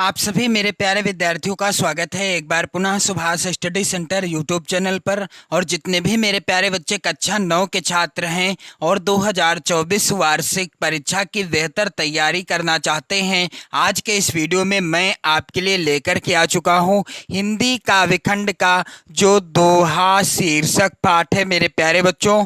आप सभी मेरे प्यारे विद्यार्थियों का स्वागत है एक बार पुनः Subhash study centre YouTube channel पर। और जितने भी मेरे प्यारे बच्चे कक्षा 9 के छात्र हैं और 2024 वार्षिक परीक्षा की बेहतर तैयारी करना चाहते हैं, आज के इस वीडियो में मैं आपके लिए लेकर के आ चुका हूं हिंदी काव्यखंड का जो दोहा शीर्षक पाठ है मेरे प्यारे बच्चों,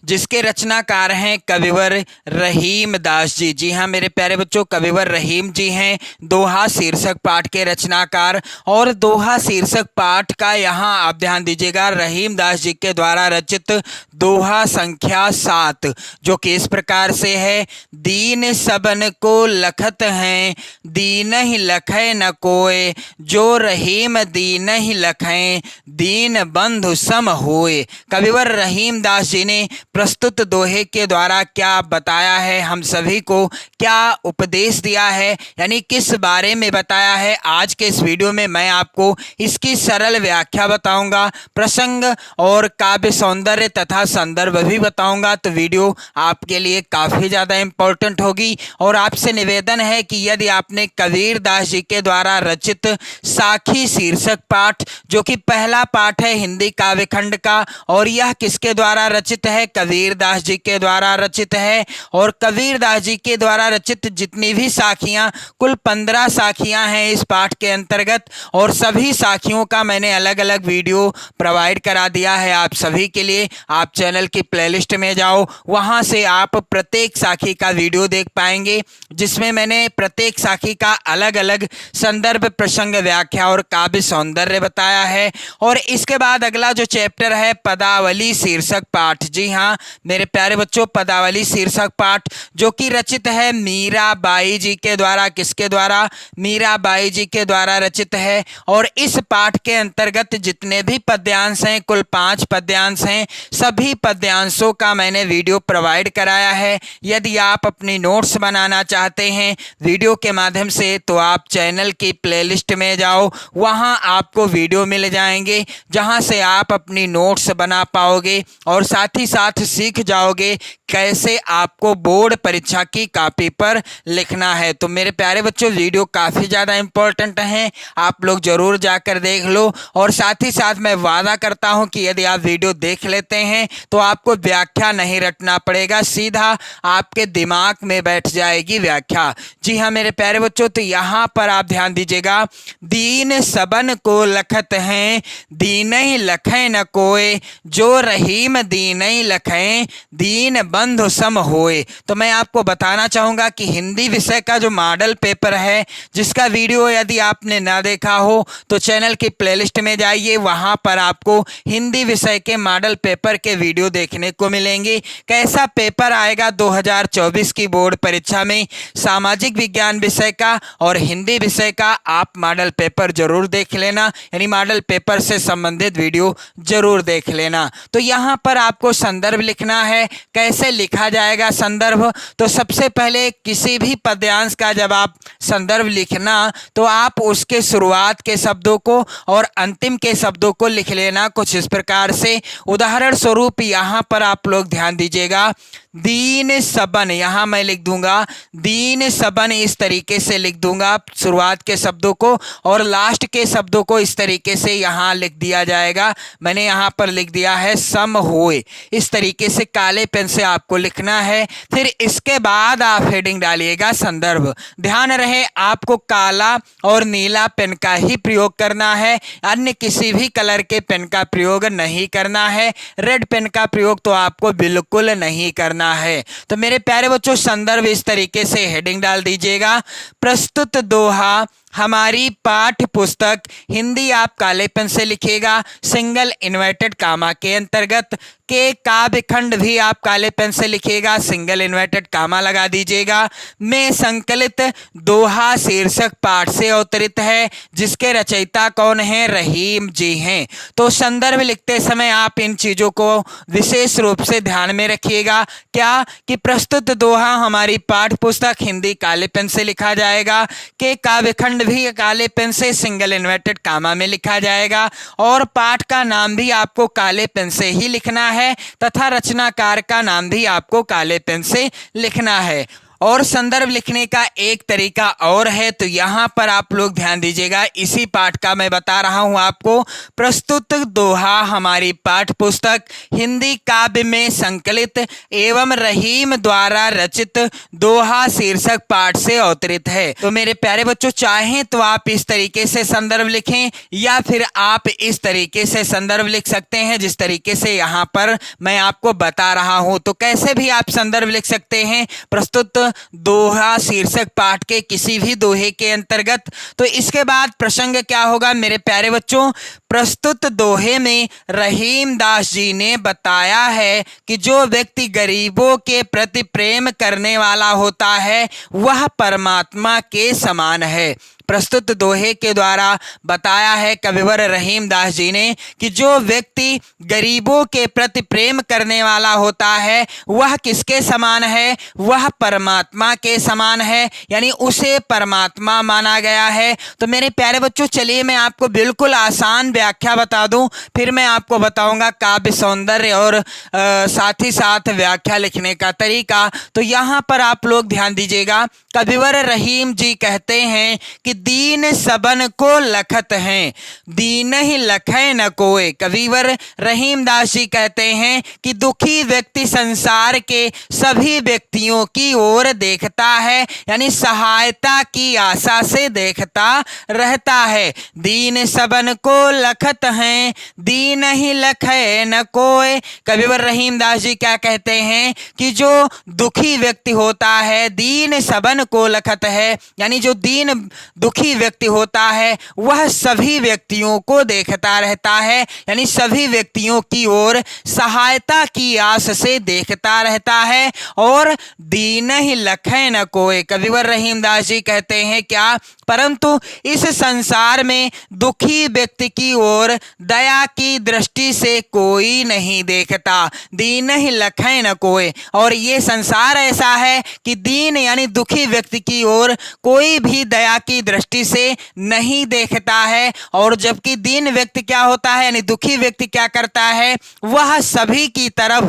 जिसके रचनाकार हैं कविवर रहीम दास जी। जी हाँ मेरे प्यारे बच्चों, कविवर रहीम जी हैं दोहा शीर्षक पाठ के रचनाकार। और दोहा शीर्षक पाठ का यहाँ आप ध्यान दीजिएगा, रहीम दास जी के द्वारा रचित दोहा संख्या 7, जो कि इस प्रकार से है। दीन सबन को लखत हैं, दीन ही लखै न कोय, जो रहीम दीन ही लखै, दीन बंधु सम होए। कविवर रहीम दास जी ने प्रस्तुत दोहे के द्वारा क्या बताया है, हम सभी को क्या उपदेश दिया है, यानी किस बारे में बताया है, आज के इस वीडियो में मैं आपको इसकी सरल व्याख्या बताऊंगा, प्रसंग और काव्य सौंदर्य तथा संदर्भ भी बताऊंगा। तो वीडियो आपके लिए काफ़ी ज़्यादा इम्पोर्टेंट होगी। और आपसे निवेदन है कि यदि आपने कबीर दास जी के द्वारा रचित साखी शीर्षक पाठ, जो कि पहला पाठ है हिंदी काव्यखंड का, और यह किसके द्वारा रचित है, कबीर दास जी के द्वारा रचित है। और कबीर दास जी के द्वारा रचित जितनी भी साखियां, कुल 15 साखियां हैं इस पाठ के अंतर्गत, और सभी साखियों का मैंने अलग अलग वीडियो प्रोवाइड करा दिया है आप सभी के लिए। आप चैनल की प्लेलिस्ट में जाओ, वहां से आप प्रत्येक साखी का वीडियो देख पाएंगे, जिसमें मैंने प्रत्येक साखी का अलग अलग संदर्भ, प्रसंग, व्याख्या और काव्य सौंदर्य बताया है। और इसके बाद अगला जो चैप्टर है पदावली शीर्षक पाठ। जी हाँ मेरे प्यारे बच्चों, पदावली शीर्षक पाठ जो कि रचित है मीराबाई जी के द्वारा। किसके द्वारा? मीराबाई जी के द्वारा रचित है। और इस पाठ के अंतर्गत जितने भी पद्यांश हैं, कुल 5 पद्यांश हैं, सभी पद्यांशों का मैंने वीडियो प्रोवाइड कराया है। यदि आप अपनी नोट्स बनाना चाहते हैं वीडियो के माध्यम से, तो आप चैनल की प्लेलिस्ट में जाओ, वहां आपको वीडियो मिल जाएंगे जहां से आप अपनी नोट्स बना पाओगे और साथ ही साथ सीख जाओगे कैसे आपको बोर्ड परीक्षा की कॉपी पर लिखना है। तो मेरे प्यारे बच्चों, वीडियो काफ़ी ज़्यादा इम्पोर्टेंट हैं, आप लोग ज़रूर जाकर देख लो। और साथ ही साथ मैं वादा करता हूं कि यदि आप वीडियो देख लेते हैं तो आपको व्याख्या नहीं रटना पड़ेगा, सीधा आपके दिमाग में बैठ जाएगी व्याख्या। जी हाँ मेरे प्यारे बच्चों, तो यहाँ पर आप ध्यान दीजिएगा, दीन सबन को लखत हैं, दीन ही लखै न कोय, जो रहीम दीन ही लखै, दीन बंधु सम होए। तो मैं आपको बताना चाहूंगा कि हिंदी विषय का जो मॉडल पेपर है, जिसका वीडियो यदि आपने ना देखा हो तो चैनल की प्लेलिस्ट में जाइए, वहां पर आपको हिंदी विषय के मॉडल पेपर के वीडियो देखने को मिलेंगे। कैसा पेपर आएगा 2024 की बोर्ड परीक्षा में, सामाजिक विज्ञान विषय का और हिंदी विषय का, आप मॉडल पेपर जरूर देख लेना, यानी मॉडल पेपर से संबंधित वीडियो जरूर देख लेना। तो यहाँ पर आपको संदर्भ लिखना है। कैसे लिखा जाएगा संदर्भ? तो सबसे पहले किसी भी पद्यांश का जब आप संदर्भ लिखना, तो आप उसके शुरुआत के शब्दों को और अंतिम के शब्दों को लिख लेना कुछ इस प्रकार से। उदाहरण स्वरूप यहाँ पर आप लोग ध्यान दीजिएगा, दीन सबन, यहाँ मैं लिख दूंगा दीन सबन, इस तरीके से लिख दूंगा शुरुआत के शब्दों को, और लास्ट के शब्दों को इस तरीके से यहाँ लिख दिया जाएगा। मैंने यहाँ पर लिख दिया है सम होए, इस तरीके से काले पेन से आपको लिखना है। फिर इसके बाद आप हेडिंग डालिएगा संदर्भ। ध्यान रहे आपको काला और नीला पेन का ही प्रयोग करना है, अन्य किसी भी कलर के पेन का प्रयोग नहीं करना है। रेड पेन का प्रयोग तो आपको बिल्कुल नहीं करना है। तो मेरे प्यारे बच्चों, संदर्भ इस तरीके से हेडिंग डाल दीजिएगा, प्रस्तुत दोहा हमारी पाठ्य पुस्तक, हिंदी आप काले पेन से लिखिएगा, सिंगल इन्वर्टेड कामा के अंतर्गत, के काव्यखंड भी आप काले पेन से लिखिएगा, सिंगल इन्वर्टेड कामा लगा दीजिएगा, में संकलित दोहा शीर्षक पाठ से अवतरित है, जिसके रचयिता कौन है? रहीम जी हैं। तो संदर्भ लिखते समय आप इन चीजों को विशेष रूप से ध्यान में रखिएगा। क्या कि प्रस्तुत दोहा हमारी पाठ्य पुस्तक हिंदी काले पेन से लिखा जाएगा, के काव्यखंड भी काले पेन से सिंगल इन्वर्टेड कामा में लिखा जाएगा, और पाठ का नाम भी आपको काले पेन से ही लिखना है, तथा रचनाकार का नाम भी आपको काले पेन से लिखना है। और संदर्भ लिखने का एक तरीका और है, तो यहाँ पर आप लोग ध्यान दीजिएगा। इसी पाठ का मैं बता रहा हूँ आपको। प्रस्तुत दोहा हमारी पाठ्य पुस्तक हिंदी काव्य में संकलित एवं रहीम द्वारा रचित दोहा शीर्षक पाठ से अवतरित है। तो मेरे प्यारे बच्चों, चाहें तो आप इस तरीके से संदर्भ लिखें या फिर आप इस तरीके से संदर्भ लिख सकते हैं जिस तरीके से यहाँ पर मैं आपको बता रहा हूँ। तो कैसे भी आप संदर्भ लिख सकते हैं प्रस्तुत दोहा शीर्षक पाठ के किसी भी दोहे के अंतर्गत। तो इसके बाद प्रसंग क्या होगा मेरे प्यारे बच्चों? प्रस्तुत दोहे में रहीम दास जी ने बताया है कि जो व्यक्ति गरीबों के प्रति प्रेम करने वाला होता है वह परमात्मा के समान है। प्रस्तुत दोहे के द्वारा बताया है कविवर रहीम दास जी ने कि जो व्यक्ति गरीबों के प्रति प्रेम करने वाला होता है वह किसके समान है? वह परमात्मा के समान है, यानी उसे परमात्मा माना गया है। तो मेरे प्यारे बच्चों, चलिए मैं आपको बिल्कुल आसान व्याख्या बता दूं, फिर मैं आपको बताऊंगा काव्य सौंदर्य और साथ ही साथ व्याख्या लिखने का तरीका। तो यहाँ पर आप लोग ध्यान दीजिएगा। कविवर रहीम जी कहते हैं कि दीन सबन को लखत हैं, दीन ही लखै न कोय। कविवर रहीम दास जी कहते हैं कि दुखी व्यक्ति संसार के सभी व्यक्तियों की ओर देखता है, यानी सहायता की आशा से देखता रहता है। दीन सबन को लखत हैं, दीन ही लखै न कोय। कविवर रहीम दास जी क्या कहते हैं कि जो दुखी व्यक्ति होता है, दीन सबन को लखत है, यानी जो दीन दुखी व्यक्ति होता है वह सभी व्यक्तियों को देखता रहता है, यानी सभी व्यक्तियों की ओर सहायता की आस से देखता रहता है। और दीन ही लखै न कोय। कविवर रहीम दास जी कहते हैं क्या? परंतु इस संसार में दुखी व्यक्ति की ओर दया की दृष्टि से कोई नहीं देखता। दीन ही लखै न कोय। और ये संसार ऐसा है कि दीन यानी दुखी व्यक्ति की ओर कोई भी दया की दृष्टि से नहीं देखता है। और जबकि दीन व्यक्ति क्या होता है, यानी दुखी व्यक्ति क्या करता है? वह सभी की तरफ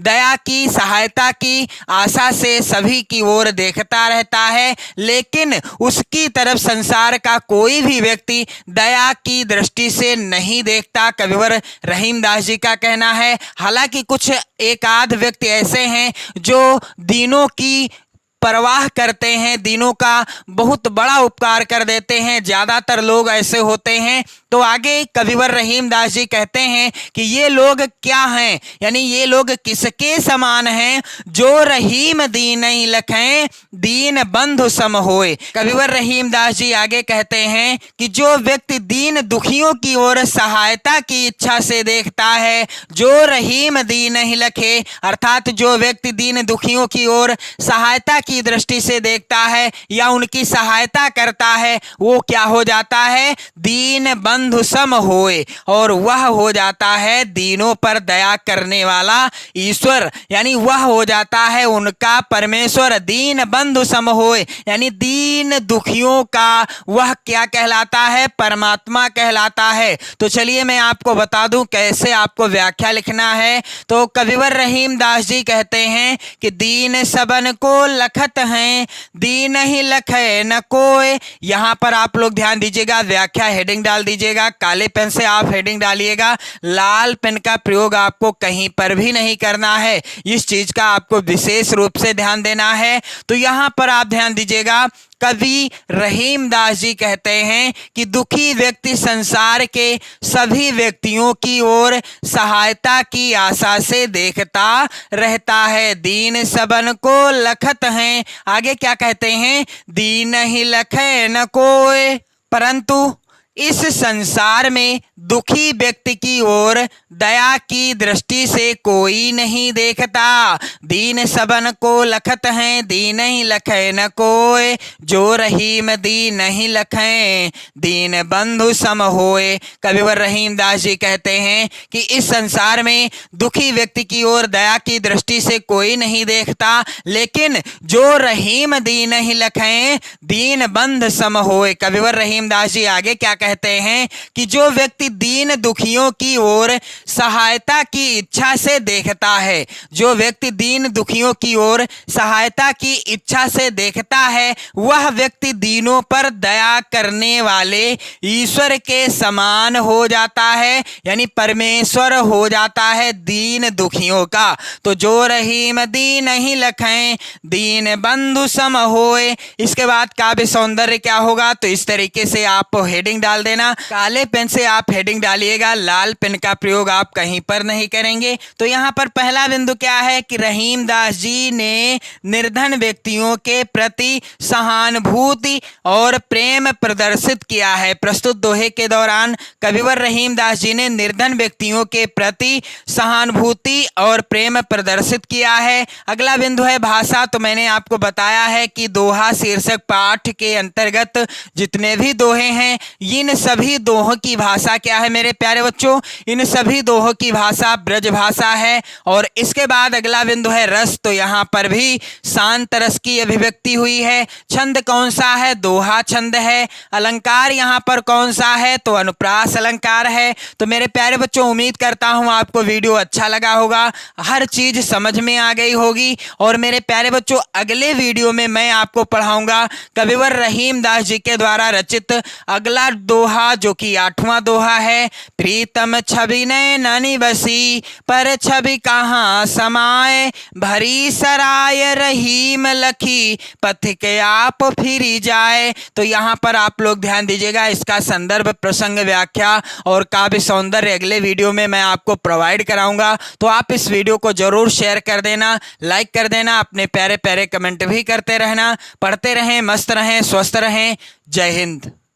दया की सहायता की आशा से सभी की ओर देखता रहता है, लेकिन उसकी तरफ संसार का कोई भी व्यक्ति दया की दृष्टि से नहीं देखता। कविवर रहीम दास जी का कहना है। हालांकि कुछ एक आध व्यक्ति ऐसे हैं जो दीनों की परवाह करते हैं, दीनों का बहुत बड़ा उपकार कर देते हैं, ज्यादातर लोग ऐसे होते हैं। तो आगे कविवर रहीम दास जी कहते हैं कि ये लोग क्या हैं, यानी ये लोग किसके समान हैं? जो रहीम दीन ही लखै, दीन बंधु सम होए। कविवर रहीम दास जी आगे कहते हैं कि जो व्यक्ति दीन दुखियों की ओर सहायता की इच्छा से देखता है, जो रहीम दीन ही लखे, अर्थात जो व्यक्ति दीन दुखियों की ओर सहायता की दृष्टि से देखता है या उनकी सहायता करता है, वो क्या हो जाता है? दीन बंधु सम होए। और वह हो जाता है दीनों पर दया करने वाला ईश्वर, यानी वह हो जाता है उनका परमेश्वर। दीन बंधु सम होए, यानी दीन दुखियों का वह क्या कहलाता है? परमात्मा कहलाता है। तो चलिए मैं आपको बता दूं कैसे आपको व्याख्या लिखना है। तो कविवर रहीम दास जी कहते हैं कि दीन सबन को लखत हैं, दीन ही लखै न कोय। यहां पर आप लोग ध्यान दीजिएगा, व्याख्या हेडिंग डाल दीजिएगा। काले पेन से आप हेडिंग डालिएगा, लाल पेन का प्रयोग आपको कहीं पर भी नहीं करना है। इस चीज का आपको विशेष रूप से ध्यान देना है। तो यहां पर आप ध्यान दीजिएगा, कवि रहीम दास जी कहते हैं कि दुखी व्यक्ति संसार के सभी व्यक्तियों की ओर सहायता की आशा से देखता रहता है। दीन सबन को लखत हैं। आगे क्या कहते हैं? दीन ही लखै न कोय। परंतु इस संसार में दुखी व्यक्ति की ओर दया की दृष्टि से कोई नहीं देखता। दीन सबन को लखत हैं, दीन ही लखै न कोय। जो रहीम दीन ही लखै, दीन बंधु सम होए। कविवर रहीम दास जी कहते हैं कि इस संसार में दुखी व्यक्ति की ओर दया की दृष्टि से कोई नहीं देखता, लेकिन जो रहीम दीन ही लखै, दीन बंधु सम होए। कविवर रहीम दास जी आगे क्या कहते हैं कि जो व्यक्ति व्यक्ति दीन दुखियों की ओर सहायता की इच्छा से देखता है, जो व्यक्ति दीन दुखियों की ओर सहायता की इच्छा से देखता है, वह व्यक्ति दीनों पर दया करने वाले ईश्वर के समान हो जाता है, यानी परमेश्वर हो जाता है दीन दुखियों का। तो जो रहीम दीन ही लखें, दीन बंधु सम होए। इसके बाद काव्य सौंदर्य क्या होगा, तो इस तरीके से आप हेडिंग डाल देना। काले पेन से आप हेडिंग डालिएगा, लाल पेन का प्रयोग आप कहीं पर नहीं करेंगे। तो यहाँ पर पहला बिंदु क्या है कि रहीमदास जी ने निर्धन व्यक्तियों के प्रति सहानुभूति और प्रेम प्रदर्शित किया है। प्रस्तुत दोहे के दौरान कविवर रहीमदास जी ने निर्धन व्यक्तियों के प्रति सहानुभूति और प्रेम प्रदर्शित किया है। अगला बिंदु है भाषा। तो मैंने आपको बताया है कि दोहा शीर्षक पाठ के अंतर्गत जितने भी दोहे हैं, इन सभी दोहों की भाषा क्या है मेरे प्यारे बच्चों, इन सभी दोहों की भाषा ब्रज भाषा है। और इसके बाद अगला बिंदु है रस। तो यहाँ पर भी शांत रस की अभिव्यक्ति हुई है। छंद कौन सा है, दोहा छंद है। अलंकार यहाँ पर कौन सा है, तो अनुप्रास अलंकार है। तो मेरे प्यारे बच्चों, उम्मीद करता हूँ आपको वीडियो अच्छा लगा होगा, हर चीज समझ में आ गई होगी। और मेरे प्यारे बच्चों, अगले वीडियो में मैं आपको पढ़ाऊंगा कविवर रहीमदास जी के द्वारा रचित अगला दोहा, जो कि 8वां दोहा है। प्रीतम छवि नैनी बसी, पर छवि कहाँ समाए, भरी सराय रहीम लखी, पथिक आप फिरी जाए। तो यहाँ पर आप लोग ध्यान दीजिएगा, इसका संदर्भ, प्रसंग, व्याख्या और काव्य सौंदर्य अगले वीडियो में मैं आपको प्रोवाइड कराऊंगा। तो आप इस वीडियो को जरूर शेयर कर देना, लाइक कर देना, अपने प्यारे प्यारे कमेंट भी करते रहना। पढ़ते रहें, मस्त रहें, स्वस्थ रहें। जय हिंद।